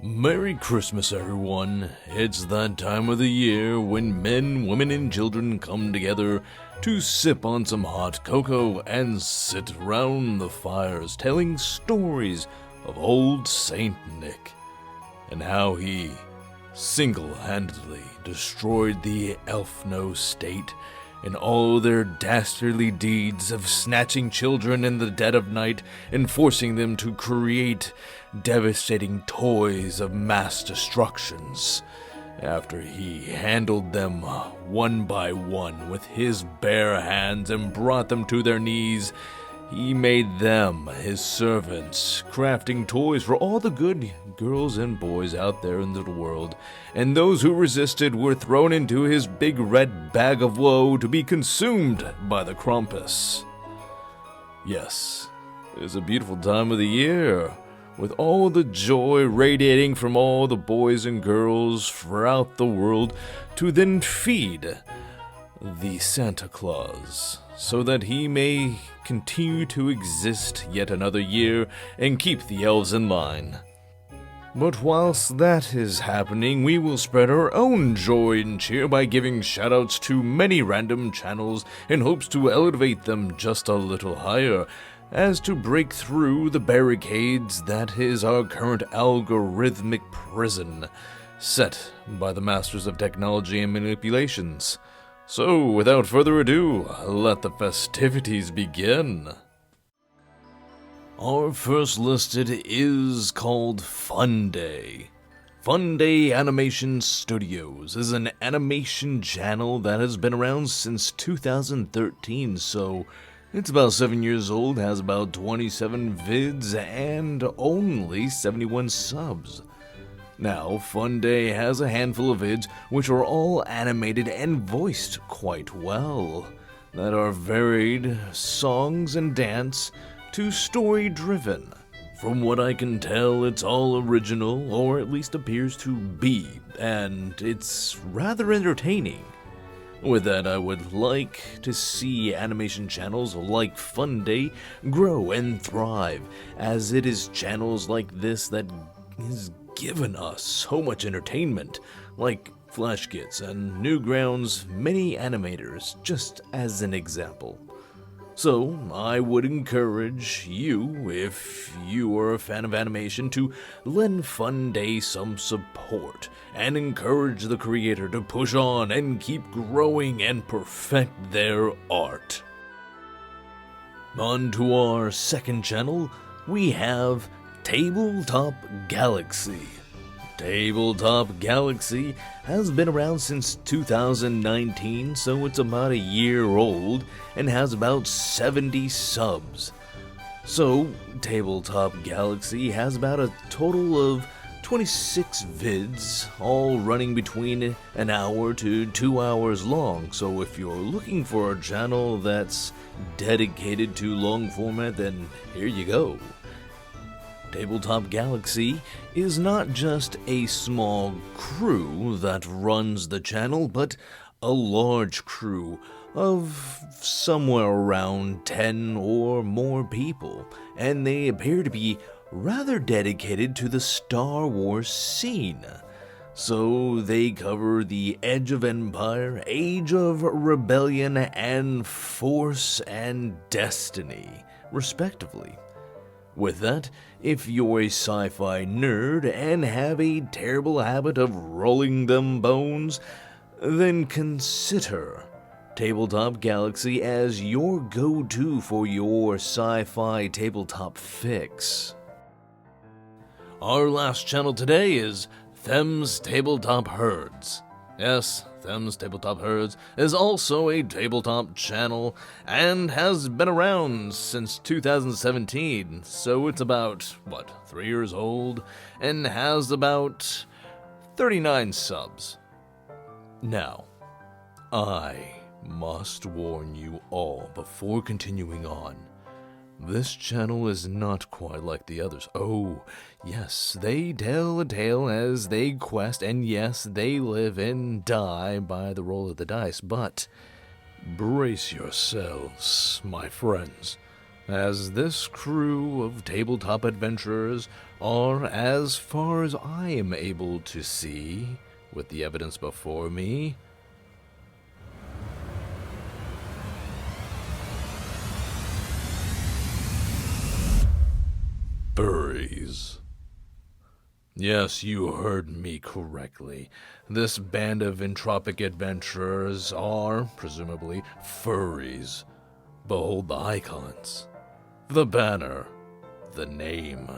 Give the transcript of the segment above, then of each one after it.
Merry Christmas, everyone. It's that time of the year when men, women, and children come together to sip on some hot cocoa and sit around the fires telling stories of old Saint Nick and how he single-handedly destroyed the Elfno state and all their dastardly deeds of snatching children in the dead of night and forcing them to create devastating toys of mass destructions. After he handled them one by one with his bare hands and brought them to their knees, he made them his servants, crafting toys for all the good girls and boys out there in the world, and those who resisted were thrown into his big red bag of woe to be consumed by the Krampus. Yes, it's a beautiful time of the year, with all the joy radiating from all the boys and girls throughout the world to then feed the Santa Claus, so that he may continue to exist yet another year and keep the elves in line. But whilst that is happening, we will spread our own joy and cheer by giving shoutouts to many random channels in hopes to elevate them just a little higher, as to break through the barricades that is our current algorithmic prison, set by the masters of technology and manipulations. So, without further ado, let the festivities begin. Our first listed is called Funday. Funday Animation Studios is an animation channel that has been around since 2013, so it's about 7 years old, has about 27 vids, and only 71 subs. Now, Funday has a handful of vids which are all animated and voiced quite well, that are varied songs and dance to story-driven. From what I can tell, it's all original, or at least appears to be, and it's rather entertaining. With that, I would like to see animation channels like Funday grow and thrive, as it is channels like this that is given us so much entertainment, like FlashKits and Newgrounds many animators, just as an example. So, I would encourage you, if you are a fan of animation, to lend Funday some support, and encourage the creator to push on and keep growing and perfect their art. On to our second channel, we have Tabletop Galaxy. Tabletop Galaxy has been around since 2019, so it's about a year old and has about 70 subs. So, Tabletop Galaxy has about a total of 26 vids, all running between an hour to 2 hours long, so if you're looking for a channel that's dedicated to long format, then here you go. Tabletop Galaxy is not just a small crew that runs the channel, but a large crew of somewhere around 10 or more people, and they appear to be rather dedicated to the Star Wars scene. So they cover the Edge of Empire, Age of Rebellion, and Force and Destiny, respectively. With that, if you're a sci-fi nerd and have a terrible habit of rolling them bones, then consider Tabletop Galaxy as your go-to for your sci-fi tabletop fix. Our last channel today is Them's Tabletop Herds. Yes, Them's Tabletop Herds is also a tabletop channel and has been around since 2017, so it's about, 3 years old, and has about 39 subs. Now, I must warn you all before continuing on. This channel is not quite like the others. Oh, yes, they tell a tale as they quest, and yes, they live and die by the roll of the dice, but brace yourselves, my friends, as this crew of tabletop adventurers are, as far as I am able to see, with the evidence before me, furries. Yes, you heard me correctly. This band of entropic adventurers are, presumably, furries. Behold the icons, the banner, the name.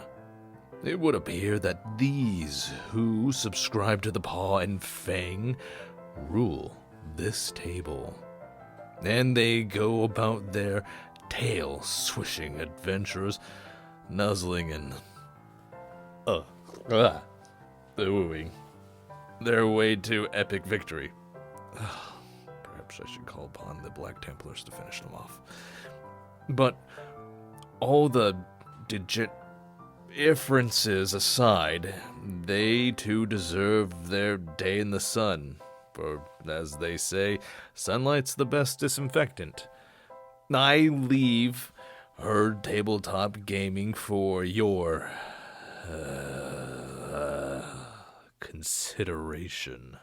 It would appear that these who subscribe to the Paw and Fang rule this table. And they go about their tail-swishing adventures, nuzzling and wooing their way to epic victory. Perhaps I should call upon the Black Templars to finish them off. But all the differences aside, they too deserve their day in the sun. For, as they say, sunlight's the best disinfectant. I leave Herd Tabletop Gaming for your consideration.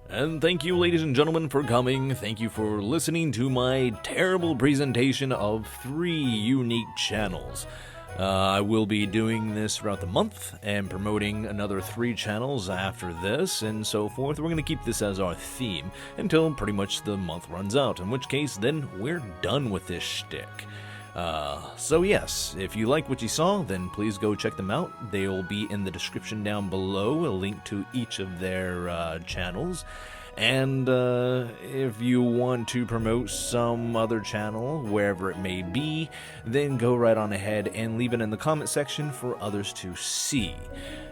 And thank you, ladies and gentlemen, for coming. Thank you for listening to my terrible presentation of 3 unique channels. I will be doing this throughout the month and promoting another 3 channels after this and so forth. We're going to keep this as our theme until pretty much the month runs out, in which case then we're done with this shtick. So yes, if you like what you saw, then please go check them out. They'll be in the description down below, a link to each of their channels. And if you want to promote some other channel, wherever it may be, then go right on ahead and leave it in the comment section for others to see.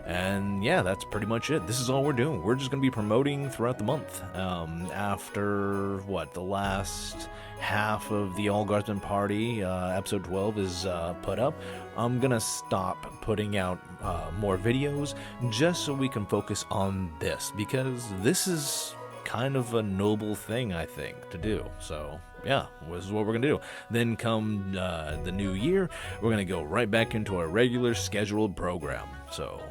And yeah, that's pretty much it. This is all we're doing. We're just going to be promoting throughout the month. After, the last half of the All Guardsmen Party, episode 12 is put up, I'm going to stop putting out more videos just so we can focus on this, because this is kind of a noble thing, I think, to do. So yeah, this is what we're gonna do. Then come the new year, we're gonna go right back into our regular scheduled program. So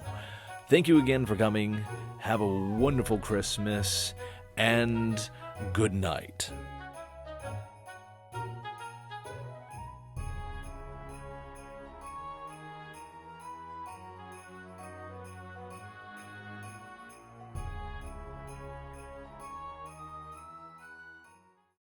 thank you again for coming. Have a wonderful Christmas and good night.